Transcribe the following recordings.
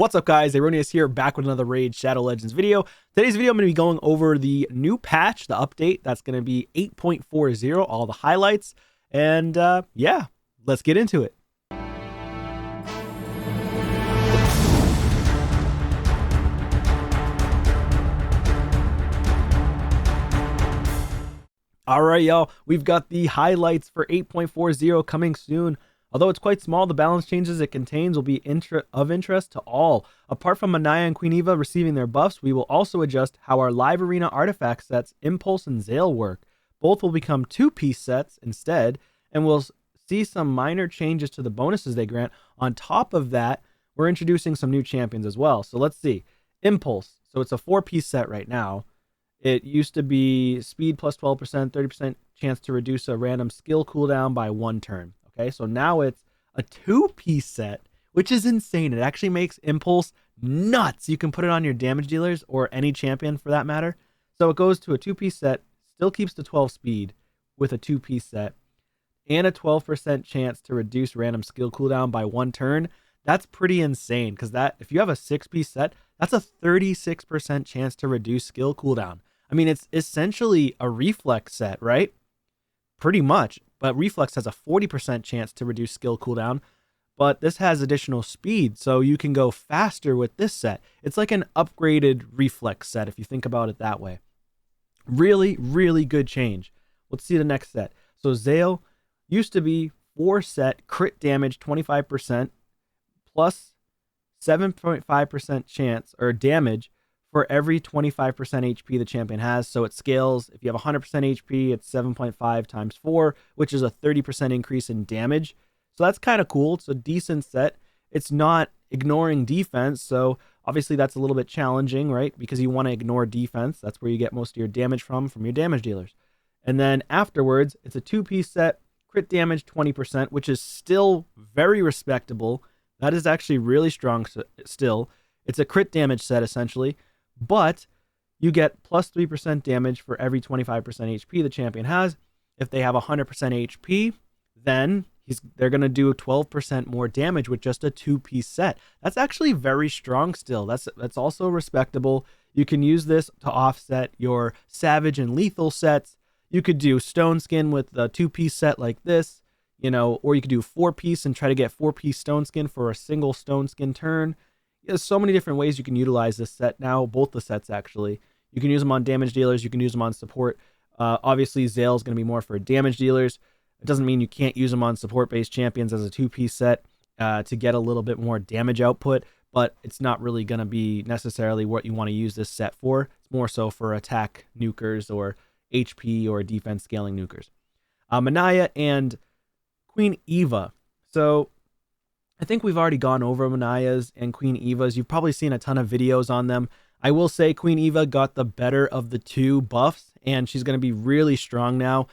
What's up, guys? Erroneous here, back with another Raid Shadow Legends video. Today's video, I'm going to be going over the new patch, the update. That's going to be 8.40, all the highlights. And yeah, let's get into it. All right, y'all, we've got the highlights for 8.40 coming soon. Although it's quite small, the balance changes it contains will be of interest to all. Apart from Manaya and Queen Eva receiving their buffs, we will also adjust how our live arena artifact sets Impulse and Zale work. Both will become two-piece sets instead, and we'll see some minor changes to the bonuses they grant. On top of that, we're introducing some new champions as well. So let's see. Impulse. So it's a four-piece set right now. It used to be speed plus 12%, 30% chance to reduce a random skill cooldown by 1 turn. Okay, so now it's a two-piece set, which is insane. It actually makes Impulse nuts. You can put it on your damage dealers or any champion for that matter. So it goes to a two-piece set, still keeps the 12 speed with a two-piece set, and a 12% chance to reduce random skill cooldown by 1 turn. That's pretty insane, because that if you have a 6-piece set, that's a 36% chance to reduce skill cooldown. I mean, it's essentially a reflex set, right? Pretty much. But Reflex has a 40% chance to reduce skill cooldown, but this has additional speed, so you can go faster with this set. It's like an upgraded Reflex set, if you think about it that way. Really, really good change. Let's see the next set. So Zale used to be 4 set crit damage 25% plus 7.5% chance or damage for every 25% HP the champion has. So it scales. If you have 100% HP, it's 7.5 times 4, which is a 30% increase in damage. So that's kind of cool. It's a decent set. It's not ignoring defense. So obviously that's a little bit challenging, right? Because you want to ignore defense. That's where you get most of your damage from your damage dealers. And then afterwards, it's a 2-piece set, crit damage 20%, which is still very respectable. That is actually really strong still. It's a crit damage set essentially. But you get plus 3% damage for every 25% HP the champion has. If they have 100% HP, then they're going to do 12% more damage with just a 2-piece set. That's actually very strong still. That's also respectable. You can use this to offset your Savage and Lethal sets. You could do Stone Skin with a 2-piece set like this, or you could do 4-piece and try to get 4-piece Stone Skin for a single Stone Skin turn. There's so many different ways you can utilize this set now, both the sets actually. You can use them on damage dealers, you can use them on support. Obviously, Zale is going to be more for damage dealers. It doesn't mean you can't use them on support-based champions as a 2-piece set to get a little bit more damage output, but it's not really going to be necessarily what you want to use this set for. It's more so for attack nukers or HP or defense scaling nukers. Manaya and Queen Eva. So I think we've already gone over Manaya's and Queen Eva's. You've probably seen a ton of videos on them. I will say Queen Eva got the better of the 2 buffs, and she's going to be really strong now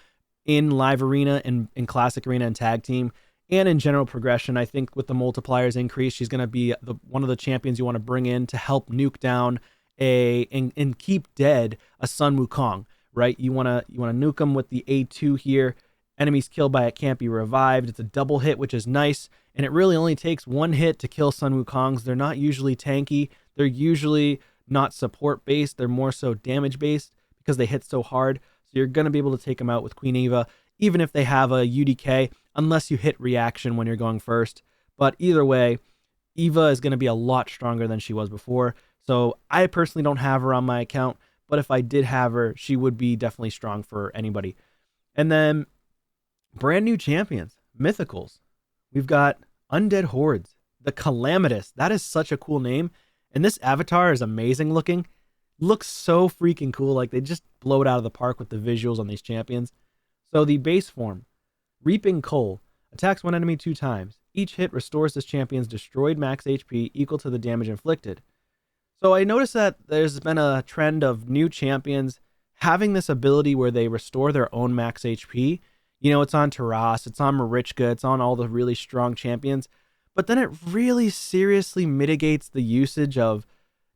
in Live Arena and in Classic Arena and Tag Team, and in general progression. I think with the multipliers increase, she's going to be one of the champions you want to bring in to help nuke down and keep dead a Sun Wukong, right? You want to nuke them with the A2 here. Enemies killed by it can't be revived. It's a double hit, which is nice. And it really only takes 1 hit to kill Sun Wukongs. They're not usually tanky. They're usually not support-based. They're more so damage-based because they hit so hard. So you're going to be able to take them out with Queen Eva, even if they have a UDK, unless you hit reaction when you're going first. But either way, Eva is going to be a lot stronger than she was before. So I personally don't have her on my account, but if I did have her, she would be definitely strong for anybody. And then brand new champions, mythicals. We've got Undead Hordes, the Calamitous. That is such a cool name. And this avatar is amazing looking. Looks so freaking cool. Like they just blow it out of the park with the visuals on these champions. So the base form, Reaping Coal, attacks one enemy 2 times. Each hit restores this champion's destroyed max HP equal to the damage inflicted. So I noticed that there's been a trend of new champions having this ability where they restore their own max HP. It's on Taras, it's on Marichka, it's on all the really strong champions. But then it really seriously mitigates the usage of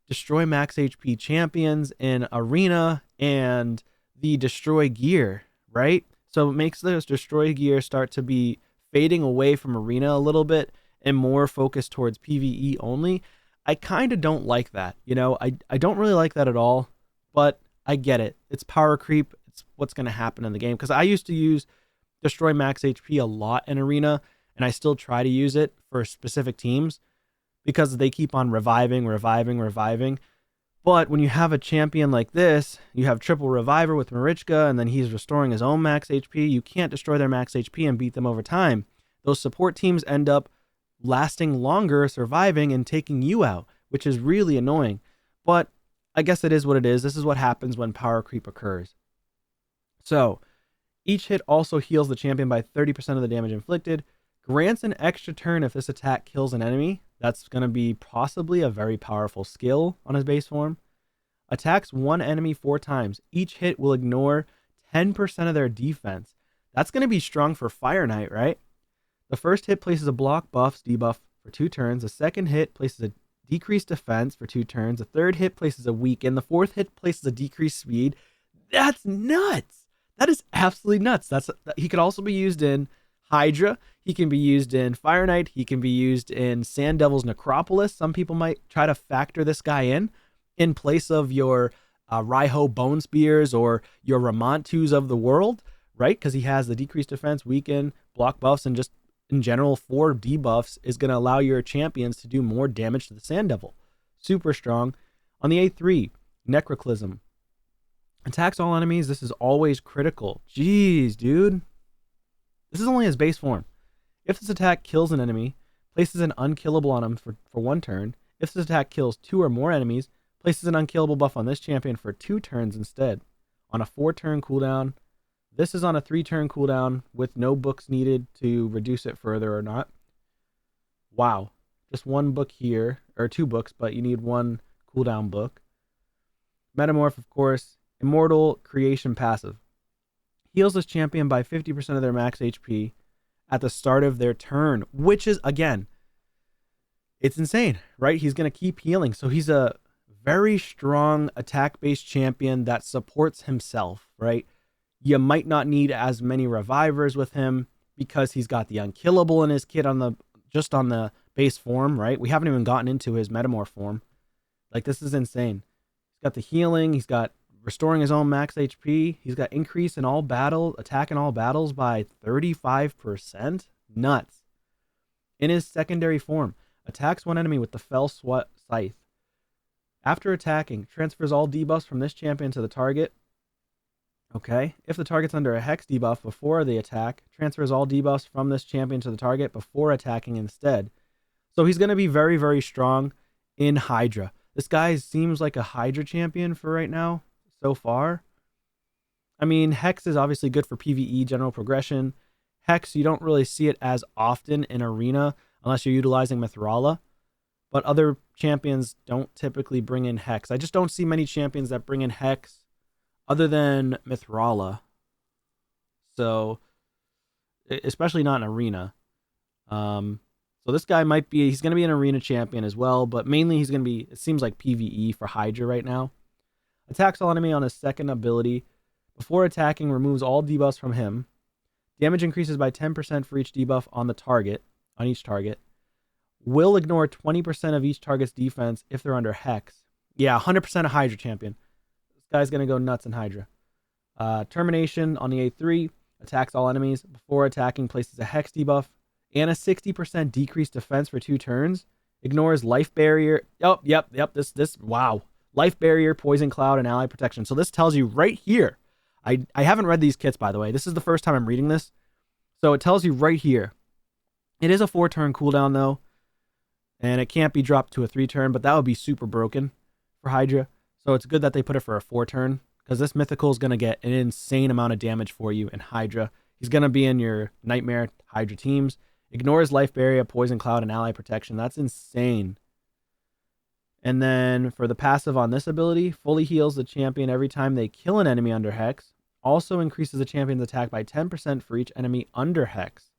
destroy max HP champions in Arena and the destroy gear, right? So it makes those destroy gear start to be fading away from Arena a little bit and more focused towards PvE only. I kind of don't like that. I don't really like that at all, but I get it. It's power creep. It's what's going to happen in the game. Because I used to use Destroy Max HP a lot in Arena, and I still try to use it for specific teams because they keep on reviving. But when you have a champion like this, you have triple reviver with Marichka, and then he's restoring his own max HP. You can't destroy their max HP and beat them over time. Those support teams end up lasting longer, surviving, and taking you out, which is really annoying. But I guess it is what it is. This is what happens when power creep occurs. So, each hit also heals the champion by 30% of the damage inflicted, grants an extra turn if this attack kills an enemy. That's going to be possibly a very powerful skill on his base form. Attacks one enemy 4 times. Each hit will ignore 10% of their defense. That's going to be strong for Fire Knight, right? The first hit places a block buffs debuff for 2 turns. The second hit places a decreased defense for 2 turns. The third hit places a weaken. The fourth hit places a decreased speed. That's nuts. That is absolutely nuts. He could also be used in Hydra. He can be used in Fire Knight. He can be used in Sand Devil's Necropolis. Some people might try to factor this guy in place of your Raiho Bone Spears or your Ramontus of the world, right? Because he has the decreased defense, weaken, block buffs, and just in general 4 debuffs is going to allow your champions to do more damage to the Sand Devil. Super strong. On the A3, Necroclism. Attacks all enemies. This is always critical. Jeez, dude. This is only his base form. If this attack kills an enemy, places an unkillable on him for 1 turn. If this attack kills 2 or more enemies, places an unkillable buff on this champion for 2 turns instead. On a 4-turn cooldown. This is on a 3-turn cooldown with no books needed to reduce it further or not. Wow. Just 1 book here, or 2 books, but you need 1 cooldown book. Metamorph, of course. Immortal Creation passive. Heals this champion by 50% of their max HP at the start of their turn, which is, again, it's insane, right? He's going to keep healing. So he's a very strong attack-based champion that supports himself, right? You might not need as many revivers with him because he's got the unkillable in his kit on the base form, right? We haven't even gotten into his metamorph form. Like, this is insane. He's got the healing. He's got restoring his own max HP. He's got increase in attack in all battles by 35%. Nuts. In his secondary form, attacks one enemy with the Fell Scythe. After attacking, transfers all debuffs from this champion to the target. Okay. If the target's under a Hex debuff before the attack, transfers all debuffs from this champion to the target before attacking instead. So he's going to be very, very strong in Hydra. This guy seems like a Hydra champion for right now. So far. I mean, Hex is obviously good for PvE general progression. Hex, you don't really see it as often in Arena unless you're utilizing Mithrala. But other champions don't typically bring in Hex. I just don't see many champions that bring in Hex other than Mithrala. So, especially not in Arena. So this guy he's going to be an Arena champion as well, but mainly he's going to be, it seems like PvE for Hydra right now. Attacks all enemy on his second ability. Before attacking, removes all debuffs from him. Damage increases by 10% for each debuff on each target. Will ignore 20% of each target's defense if they're under Hex. Yeah, 100% a Hydra champion. This guy's going to go nuts in Hydra. Termination on the A3. Attacks all enemies. Before attacking, places a Hex debuff and a 60% decreased defense for 2 turns. Ignores life barrier. Oh, yep. Wow. Life barrier, poison cloud, and ally protection. So this tells you right here. I haven't read these kits, by the way. This is the first time I'm reading this. So it tells you right here. It is a 4-turn cooldown, though. And it can't be dropped to a 3-turn, but that would be super broken for Hydra. So it's good that they put it for a 4-turn, because this mythical is going to get an insane amount of damage for you in Hydra. He's going to be in your Nightmare Hydra teams. Ignores life barrier, poison cloud, and ally protection. That's insane. And then for the passive on this ability, fully heals the champion every time they kill an enemy under Hex. Also increases the champion's attack by 10% for each enemy under Hex.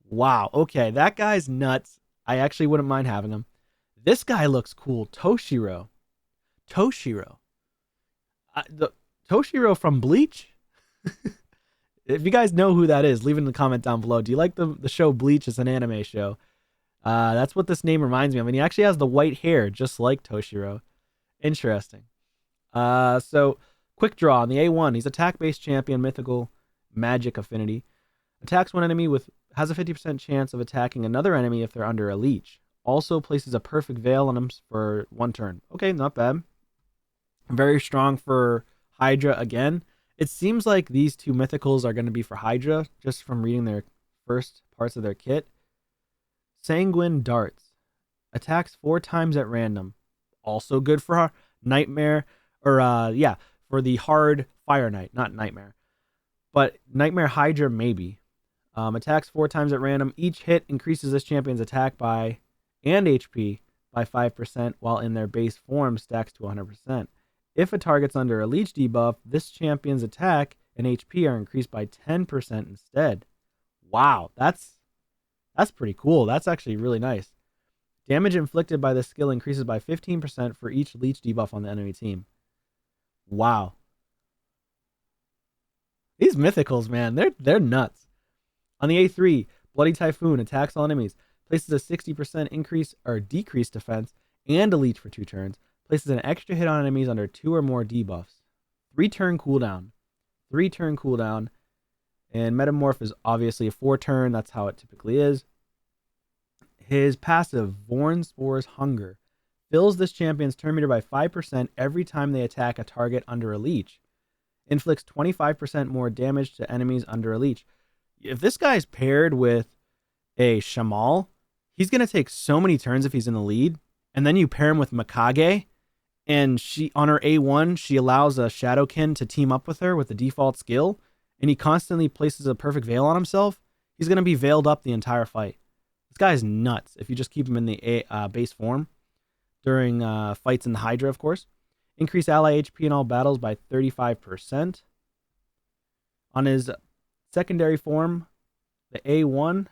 Wow. Okay, that guy's nuts. I actually wouldn't mind having him. This guy looks cool. Toshiro. The Toshiro from Bleach? If you guys know who that is, leave it in the comment down below. Do you like the show Bleach? It's an anime show. That's what this name reminds me of. And he actually has the white hair, just like Toshiro. Interesting. So quick draw on the A1. He's attack-based champion, mythical, magic affinity. Attacks one enemy with has a 50% chance of attacking another enemy if they're under a leech. Also places a perfect veil on them for 1 turn. Okay, not bad. Very strong for Hydra again. It seems like these two mythicals are going to be for Hydra, just from reading their first parts of their kit. Sanguine Darts. Attacks 4 times at random. Also good for Nightmare, or for the hard Fire Knight, not Nightmare. But Nightmare Hydra, maybe. Attacks 4 times at random. Each hit increases this champion's attack by and HP by 5%, while in their base form stacks to 100%. If a target's under a leech debuff, this champion's attack and HP are increased by 10% instead. Wow, that's pretty cool. That's actually really nice. Damage inflicted by this skill increases by 15% for each leech debuff on the enemy team. Wow. These mythicals, man, they're nuts. On the A3, Bloody Typhoon attacks all enemies, places a 60% increase or decreased defense and a leech for 2 turns, places an extra hit on enemies under 2 or more debuffs. 3-turn cooldown. 3-turn cooldown. And Metamorph is obviously a 4-turn. That's how it typically is. His passive, Vorn Spore's Hunger, fills this champion's turn meter by 5% every time they attack a target under a leech. Inflicts 25% more damage to enemies under a leech. If this guy's paired with a Shamal, he's going to take so many turns if he's in the lead. And then you pair him with Mikage, and she on her A1, she allows a Shadowkin to team up with her with the default skill, and he constantly places a perfect veil on himself. He's going to be veiled up the entire fight. This guy's nuts if you just keep him in the base form during fights in the Hydra, of course. Increase ally HP in all battles by 35%. On his secondary form, the A1,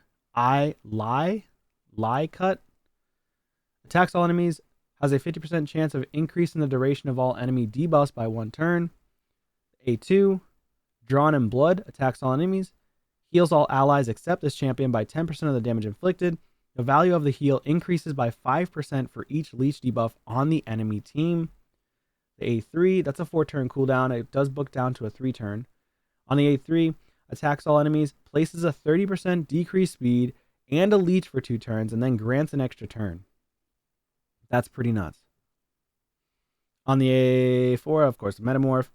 Lie Cut, attacks all enemies, has a 50% chance of increasing the duration of all enemy debuffs by 1 turn. A2, Drawn in Blood, attacks all enemies, heals all allies except this champion by 10% of the damage inflicted. The value of the heal increases by 5% for each leech debuff on the enemy team. The A3, that's a 4-turn cooldown. It does book down to a 3-turn. On the A3, attacks all enemies, places a 30% decreased speed and a leech for 2 turns, and then grants an extra turn. That's pretty nuts. On the A4, of course, the Metamorph.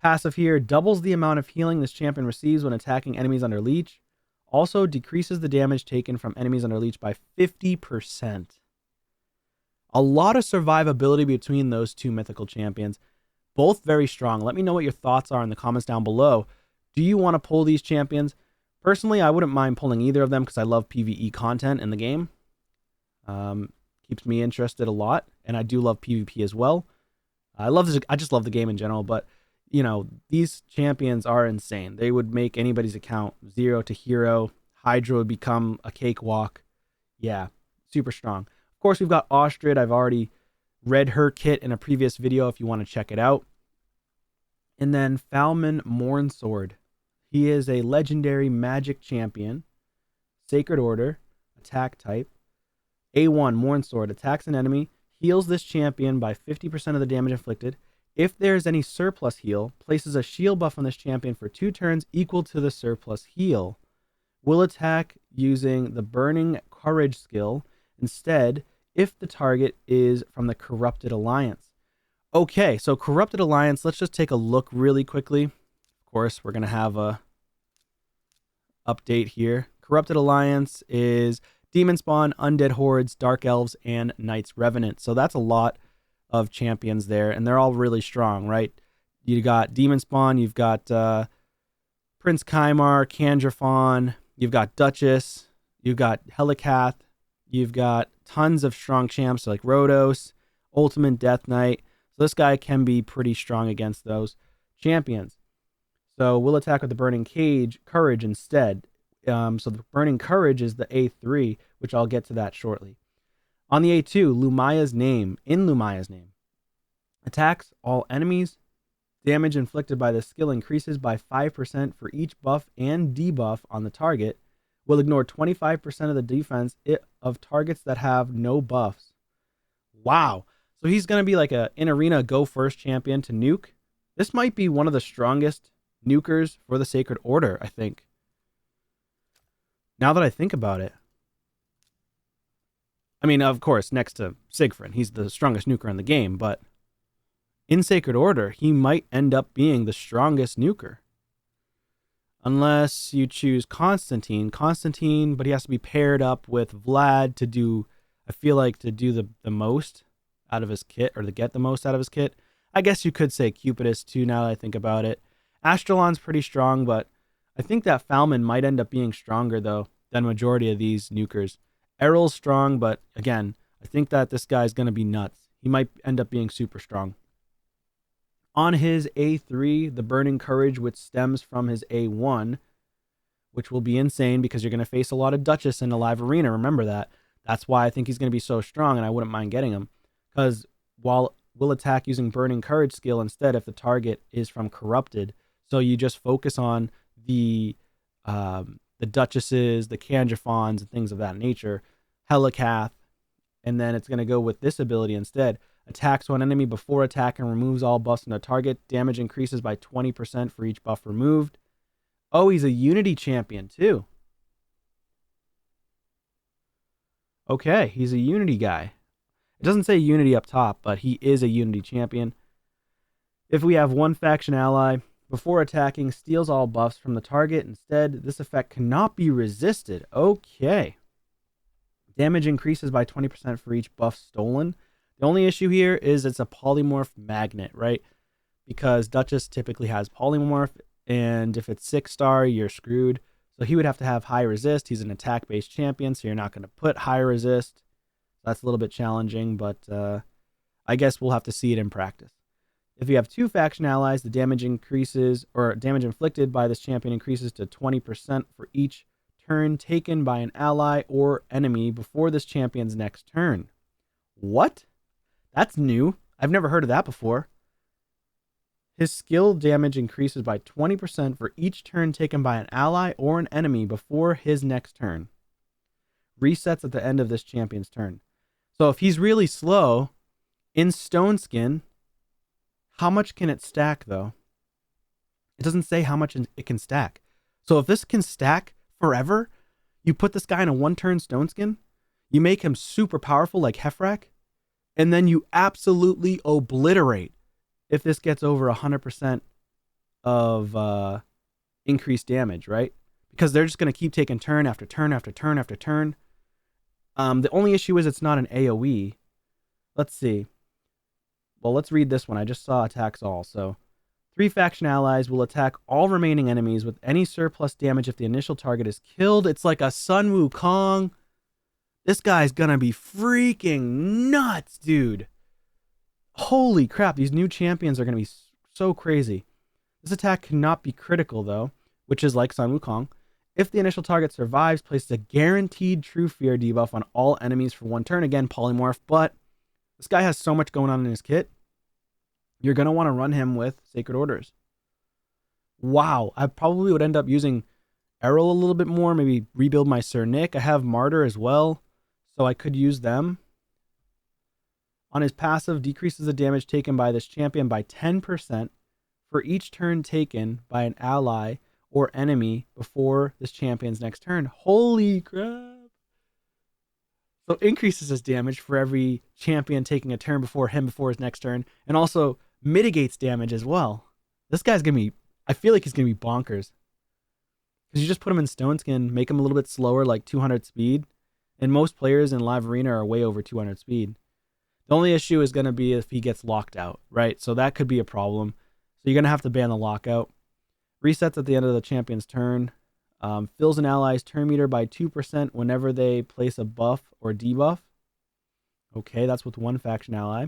Passive here doubles the amount of healing this champion receives when attacking enemies under leech. Also decreases the damage taken from enemies under leech by 50%. A lot of survivability between those two mythical champions. Both very strong. Let me know what your thoughts are in the comments down below. Do you want to pull these champions? Personally, I wouldn't mind pulling either of them because I love PvE content in the game. Keeps me interested a lot, and I do love PvP as well. I just love the game in general, but you know, these champions are insane. They would make anybody's account 0 to hero. Hydra would become a cakewalk. Yeah, super strong. Of course, we've got Ostrid. I've already read her kit in a previous video if you want to check it out. And then Falman Mornsword. He is a legendary magic champion. Sacred Order. Attack type. A1 Mornsword. Attacks an enemy. Heals this champion by 50% of the damage inflicted. If there is any surplus heal, places a shield buff on this champion for 2 turns equal to the surplus heal. Will attack using the Burning Courage skill instead if the target is from the Corrupted Alliance. Okay, so Corrupted Alliance, let's just take a look really quickly. Of course, we're going to have a update here. Corrupted Alliance is Demon Spawn, Undead Hordes, Dark Elves, and Knights Revenant. So that's a lot of champions there, and they're all really strong, right? You got Demon Spawn, you've got Prince Kymar, Kandrafon, you've got Duchess, you've got Helicath, you've got tons of strong champs like Rhodos, Ultimate Death Knight. So this guy can be pretty strong against those champions. So we'll attack with the Burning Courage instead. So the Burning Courage is the A3, which I'll get to that shortly. On the A2, Lumaya's Name. In Lumaya's Name. Attacks all enemies. Damage inflicted by the skill increases by 5% for each buff and debuff on the target. will ignore 25% of the defense of targets that have no buffs. Wow. So he's going to be like a in arena go first champion to nuke. This might be one of the strongest nukers for the Sacred Order, I think. Now that I think about it. I mean, of course, next to Siegfried, he's the strongest nuker in the game, but in Sacred Order, he might end up being the strongest nuker. Unless you choose Constantine, but he has to be paired up with Vlad to do, I feel like, to do the most out of his kit, or to get the most out of his kit. I guess you could say Cupidus too, now that I think about it. Astrolon's pretty strong, but I think that Falman might end up being stronger, though, than majority of these nukers. Errol's strong, but again, I think that this guy's going to be nuts. He might end up being super strong. On his A3, the Burning Courage, which stems from his A1, which will be insane because you're going to face a lot of Duchess in the live arena. Remember that. That's why I think he's going to be so strong, and I wouldn't mind getting him. Because while we'll attack using Burning Courage skill instead if the target is from Corrupted. So you just focus on the Duchesses, the Kanjafons, and things of that nature. Helicath. And then it's going to go with this ability instead. Attacks one enemy before attack and removes all buffs on the target. Damage increases by 20% for each buff removed. Oh, he's a Unity champion too. Okay, he's a Unity guy. It doesn't say Unity up top, but he is a Unity champion. If we have one faction ally, before attacking, steals all buffs from the target. Instead, this effect cannot be resisted. Okay. Damage increases by 20% for each buff stolen. The only issue here is it's a polymorph magnet, right? Because Duchess typically has polymorph, and if it's 6-star, you're screwed. So he would have to have high resist. He's an attack-based champion, so you're not going to put high resist. That's a little bit challenging, but I guess we'll have to see it in practice. If you have two faction allies, the damage increases, or damage inflicted by this champion increases to 20% for each turn taken by an ally or enemy before this champion's next turn. What? That's new. I've never heard of that before. His skill damage increases by 20% for each turn taken by an ally or an enemy before his next turn. Resets at the end of this champion's turn. So if he's really slow, in Stone Skin, how much can it stack though? It doesn't say how much it can stack. So if this can stack forever, you put this guy in a one-turn Stone Skin, you make him super powerful like Heffrak, and then you absolutely obliterate if this gets over 100% of increased damage, right? Because they're just going to keep taking turn after turn after turn after turn. The only issue is it's not an AoE. Let's see. Well, let's read this one. I just saw attacks all. So 3 faction allies will attack all remaining enemies with any surplus damage if the initial target is killed. It's like a Sun Wukong. This guy's gonna be freaking nuts, dude. Holy crap, these new champions are gonna be so crazy. This attack cannot be critical though, which is like Sun Wukong. If the initial target survives, places a guaranteed True Fear debuff on all enemies for one turn. Again, polymorph, but this guy has so much going on in his kit. You're going to want to run him with Sacred Orders. Wow, I probably would end up using Errol a little bit more, maybe rebuild my Sir Nick. I have Martyr as well, so I could use them. On his passive, decreases the damage taken by this champion by 10% for each turn taken by an ally or enemy before this champion's next turn. Holy crap. So increases his damage for every champion taking a turn before his next turn, and also mitigates damage as well. This guy's going to be, I feel like he's going to be bonkers. Because you just put him in Stone Skin, make him a little bit slower, like 200 speed, and most players in Live Arena are way over 200 speed. The only issue is going to be if he gets locked out, right? So that could be a problem. So you're going to have to ban the lockout. Resets at the end of the champion's turn. Fills an ally's turn meter by 2% whenever they place a buff or debuff. Okay, that's with one faction ally.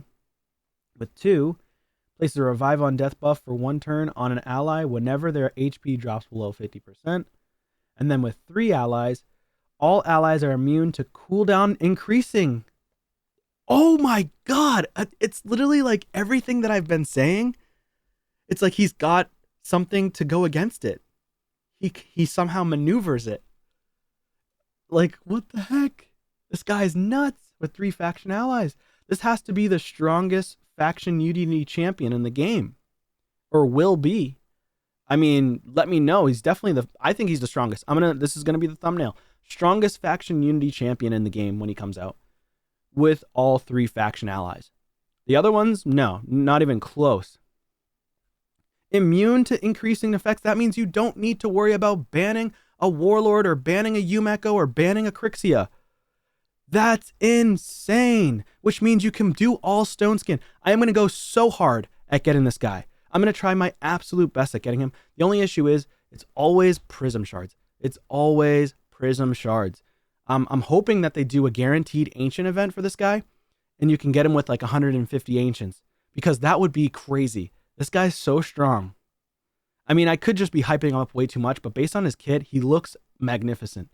With 2, places a revive on death buff for one turn on an ally whenever their HP drops below 50%. And then with 3 allies, all allies are immune to cooldown increasing. Oh my god! It's literally like everything that I've been saying. It's like he's got something to go against it. He somehow maneuvers it. Like, what the heck? This guy's nuts with 3 faction allies. This has to be the strongest faction unity champion in the game, or will be. I mean, let me know. He's definitely I think he's the strongest. This is gonna be the thumbnail. Strongest faction unity champion in the game when he comes out, with all 3 faction allies. The other ones, no, not even close. Immune to increasing effects. That means you don't need to worry about banning a Warlord or banning a Yumeko or banning a Crixia. That's insane, which means you can do all Stone Skin. I am going to go so hard at getting this guy. I'm going to try my absolute best at getting him. The only issue is it's always Prism Shards. It's always Prism Shards. I'm hoping that they do a guaranteed Ancient event for this guy, and you can get him with like 150 Ancients, because that would be crazy. This guy's so strong. I mean, I could just be hyping him up way too much, but based on his kit, he looks magnificent.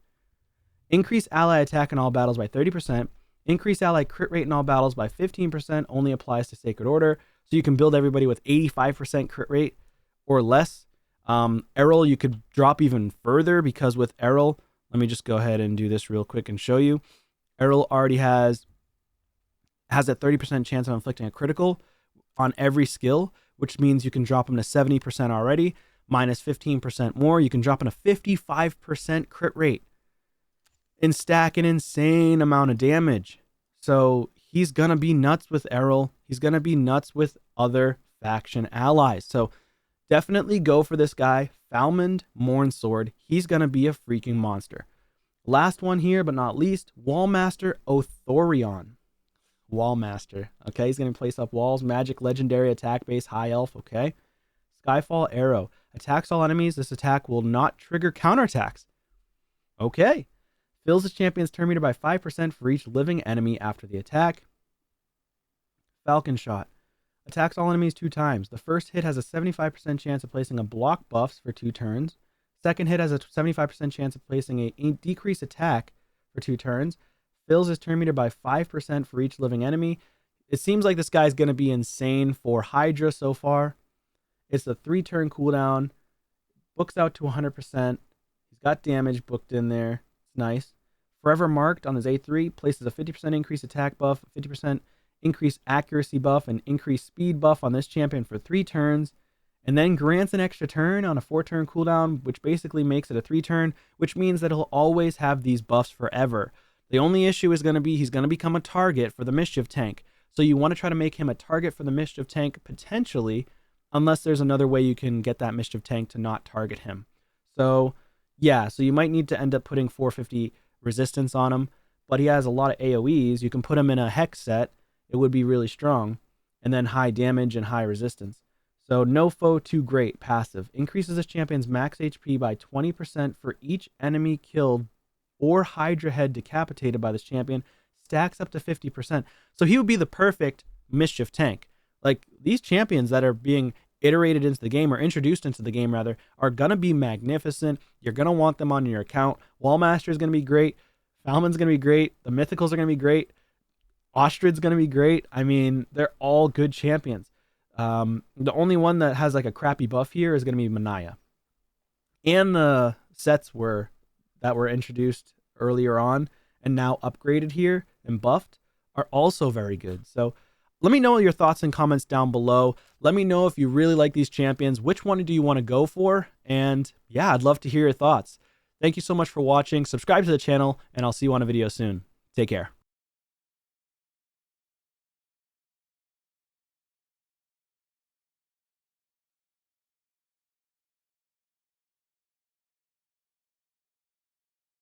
Increase ally attack in all battles by 30%. Increase ally crit rate in all battles by 15%. Only applies to Sacred Order. So you can build everybody with 85% crit rate or less. Errol, you could drop even further, because with Errol, let me just go ahead and do this real quick and show you. Errol already has a 30% chance of inflicting a critical on every skill, which means you can drop him to 70% already, minus 15% more. You can drop in a 55% crit rate and stack an insane amount of damage. So he's going to be nuts with Errol. He's going to be nuts with other faction allies. So definitely go for this guy, Falmond Mornsword. He's going to be a freaking monster. Last one here, but not least, Wallmaster Othorion. Wallmaster. Okay, he's going to place up walls. Magic, legendary, attack base, high elf. Okay. Skyfall Arrow. Attacks all enemies. This attack will not trigger counterattacks. Okay. Fills the champion's turn meter by 5% for each living enemy after the attack. Falcon Shot. Attacks all enemies 2 times. The first hit has a 75% chance of placing a block buffs for 2 turns. Second hit has a 75% chance of placing a decreased attack for 2 turns. Fills his turn meter by 5% for each living enemy. It seems like this guy's going to be insane for Hydra so far. It's a 3-turn cooldown. Books out to 100%. He's got damage booked in there. It's nice. Forever Marked on his A3 places a 50% increased attack buff, 50% increased accuracy buff, and increased speed buff on this champion for 3 turns, and then grants an extra turn on a 4-turn cooldown, which basically makes it a 3-turn, which means that he'll always have these buffs forever. The only issue is going to be he's going to become a target for the Mischief Tank. So you want to try to make him a target for the Mischief Tank potentially, unless there's another way you can get that Mischief Tank to not target him. So yeah, so you might need to end up putting 450 resistance on him, but he has a lot of AoEs. You can put him in a Hex set. It would be really strong. And then high damage and high resistance. So no foe too great, passive. Increases this champion's max HP by 20% for each enemy killed or Hydra head decapitated by this champion. Stacks up to 50%. So he would be the perfect Mischief Tank. Like, these champions that are being iterated into the game, or introduced into the game rather, are going to be magnificent. You're going to want them on your account. Wallmaster is going to be great. Falmon's going to be great. The Mythicals are going to be great. Ostrid's going to be great. I mean, they're all good champions. The only one that has like a crappy buff here is going to be Manaya. And the sets that were introduced earlier on and now upgraded here and buffed are also very good. So let me know your thoughts and comments down below. Let me know if you really like these champions. Which one do you want to go for? And yeah, I'd love to hear your thoughts. Thank you so much for watching. Subscribe to the channel, and I'll see you on a video soon. Take care.